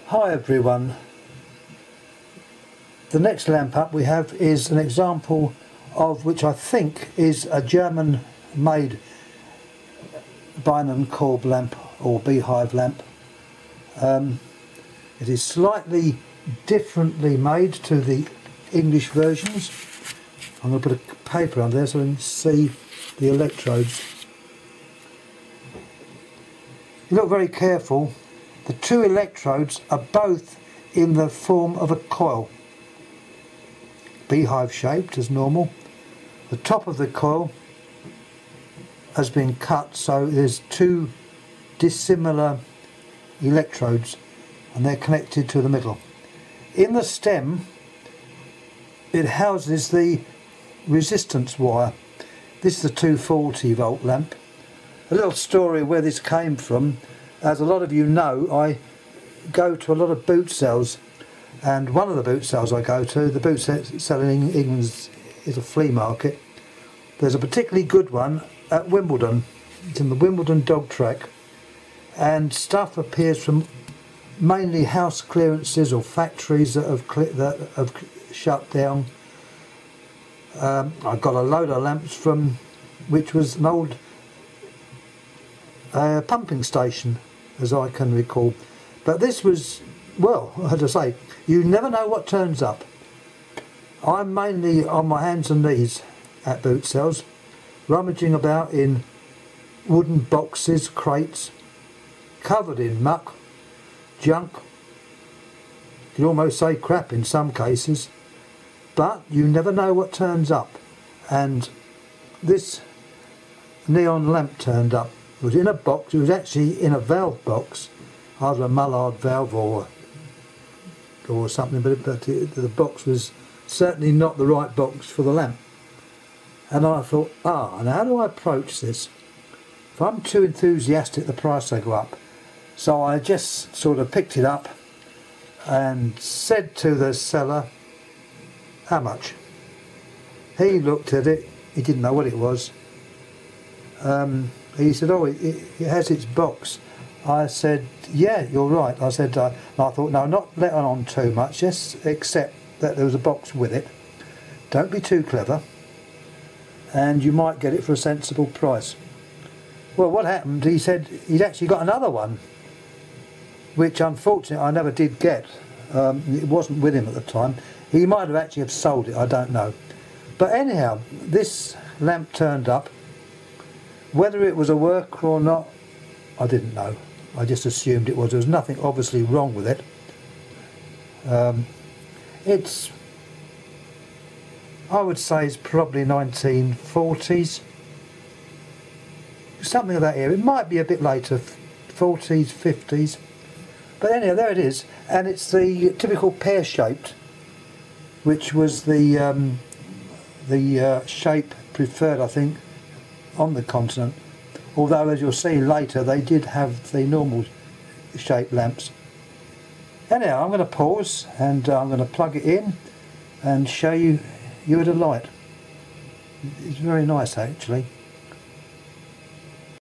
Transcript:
Hi everyone. The next lamp up we have is an example of which I think is a German made Bienenkorbglimmlampe or Beehive lamp. It is slightly differently made to the English versions. I'm going to put a paper on there so you can see the electrodes. You look very careful. The two electrodes are both in the form of a coil, beehive shaped as normal. The top of the coil has been cut, so there's two dissimilar electrodes and they're connected to the middle. In the stem it houses the resistance wire. This is a 240 volt lamp. A little story where this came from. As a lot of you know, I go to a lot of boot sales, and one of the boot sales I go to, the boot sale in England, is a flea market. There's a particularly good one at Wimbledon. It's in the Wimbledon dog track, and stuff appears from mainly house clearances or factories that have shut down. I got a load of lamps from which was an old pumping station, as I can recall. But this was, well, as I say, you never know what turns up. I'm mainly on my hands and knees at boot sales, rummaging about in wooden boxes, crates, covered in muck, junk. You can almost say crap in some cases, but you never know what turns up. And this neon lamp turned up. It was in a box. It was actually in a valve box, either a Mullard valve or something, but the box was certainly not the right box for the lamp. And I thought, and how do I approach this? If I'm too enthusiastic, the price will go up. So I just sort of picked it up and said to the seller, how much? He looked at it, he didn't know what it was. He said, oh, it has its box. I said, yeah, you're right. I said, and I thought, no, not letting on too much, just accept that there was a box with it. Don't be too clever, and you might get it for a sensible price. Well, what happened, he said he'd actually got another one, which unfortunately I never did get. It wasn't with him at the time. He might have actually sold it, I don't know. But anyhow, this lamp turned up. Whether it was a worker or not, I didn't know. I just assumed it was. There was nothing obviously wrong with it. It's, I would say, it's probably 1940s. Something of that era. It might be a bit later, 40s, 50s. But anyhow, there it is. And it's the typical pear-shaped, which was the shape preferred, I think, on the continent, although as you'll see later they did have the normal shaped lamps. Anyhow, I'm going to pause and I'm going to plug it in and show you at a light. It's very nice actually.